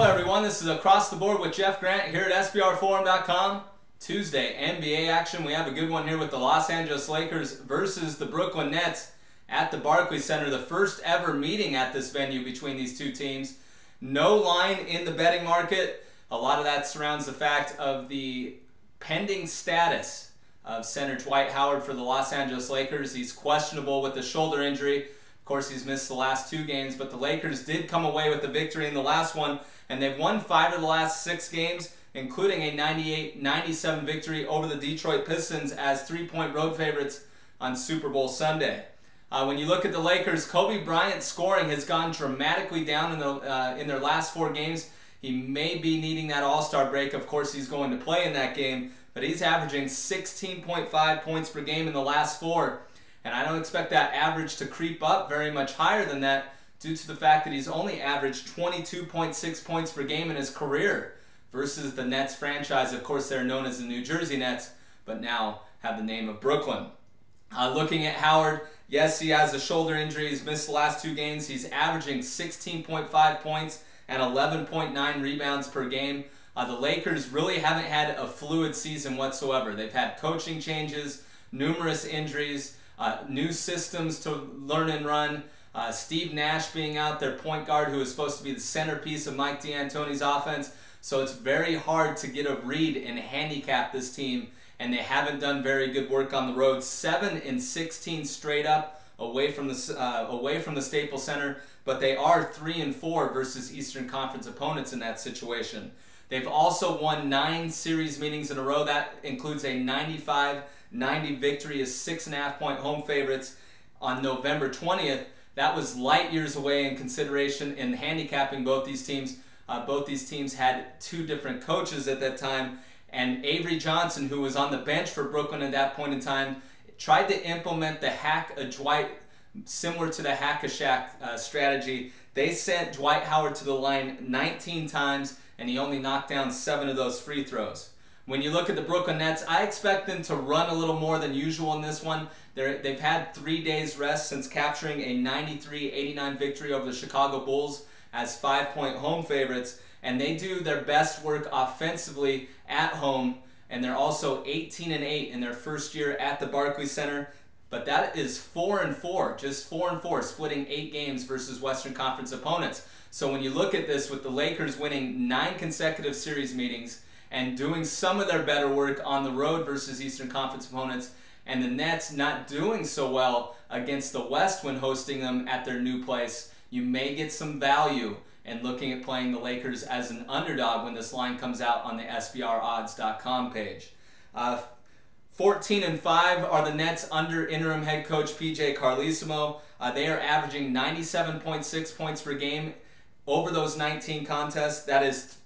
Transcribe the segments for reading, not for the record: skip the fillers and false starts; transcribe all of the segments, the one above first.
everyone, this is Across the Board with Jeff Grant here at SBRforum.com. Tuesday, NBA action. We have a good one here with the Los Angeles Lakers versus the Brooklyn Nets at the Barclays Center. The first ever meeting at this venue between these two teams. No line in the betting market. A lot of that surrounds the fact of the pending status of center Dwight Howard for the Los Angeles Lakers. He's questionable with the shoulder injury. Of course, he's missed the last two games, but the Lakers did come away with the victory in the last one, and they've won 5 of the last 6 games, including a 98-97 victory over the Detroit Pistons as 3-point road favorites on Super Bowl Sunday. When you look at the Lakers, Kobe Bryant's scoring has gone dramatically down in their last 4 games. He may be needing that All-Star break. Of course, he's going to play in that game, but he's averaging 16.5 points per game in the last 4. And I don't expect that average to creep up very much higher than that due to the fact that he's only averaged 22.6 points per game in his career versus the Nets franchise. Of course, they're known as the New Jersey Nets, but now have the name of Brooklyn. Looking at Howard, yes, he has a shoulder injury. He's missed the last 2 games. He's averaging 16.5 points and 11.9 rebounds per game. The Lakers really haven't had a fluid season whatsoever. They've had coaching changes, numerous injuries, new systems to learn and run. Steve Nash being out, their point guard, who is supposed to be the centerpiece of Mike D'Antoni's offense. So it's very hard to get a read and handicap this team, and they haven't done very good work on the road. 7-16 straight up away from the Staples Center, but they are 3-4 versus Eastern Conference opponents in that situation. They've also won 9 series meetings in a row. That includes a 95-90 victory as 6.5-point home favorites on November 20th. That was light years away in consideration in handicapping both these teams. Both these teams had 2 different coaches at that time, and Avery Johnson, who was on the bench for Brooklyn at that point in time, tried to implement the hack-a-Dwight, similar to the hack-a-Shaq strategy. They sent Dwight Howard to the line 19 times, and he only knocked down 7 of those free throws. When you look at the Brooklyn Nets, I expect them to run a little more than usual in this one. They've had 3 days rest since capturing a 93-89 victory over the Chicago Bulls as 5-point home favorites, and they do their best work offensively at home, and they're also 18-8 in their first year at the Barclays Center. But that is 4-4, just 4-4, splitting 8 games versus Western Conference opponents. So when you look at this, with the Lakers winning 9 consecutive series meetings and doing some of their better work on the road versus Eastern Conference opponents, and the Nets not doing so well against the West when hosting them at their new place, you may get some value in looking at playing the Lakers as an underdog when this line comes out on the SBRodds.com page. 14-5 are the Nets under interim head coach P.J. Carlesimo. They are averaging 97.6 points per game over those 19 contests. That is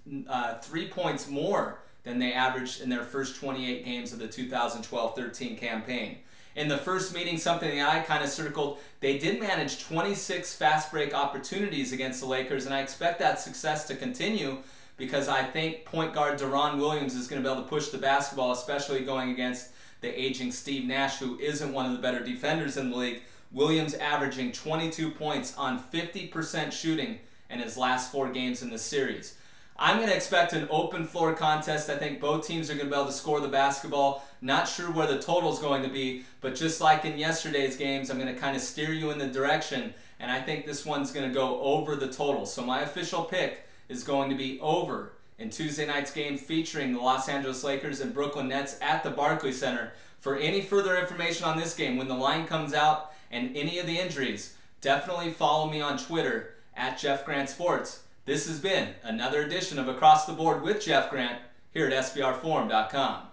3 points more than they averaged in their first 28 games of the 2012-13 campaign. In the first meeting, something that I kind of circled, they did manage 26 fast break opportunities against the Lakers, and I expect that success to continue because I think point guard Deron Williams is going to be able to push the basketball, especially going against the aging Steve Nash, who isn't one of the better defenders in the league. Williams averaging 22 points on 50% shooting in his last 4 games in the series. I'm going to expect an open floor contest. I think both teams are going to be able to score the basketball. Not sure where the total is going to be, but just like in yesterday's games, I'm going to kind of steer you in the direction, and I think this one's going to go over the total. So my official pick is going to be over in Tuesday night's game featuring the Los Angeles Lakers and Brooklyn Nets at the Barclays Center. For any further information on this game, when the line comes out and any of the injuries, definitely follow me on Twitter at Jeff Grant Sports. This has been another edition of Across the Board with Jeff Grant here at SBRforum.com.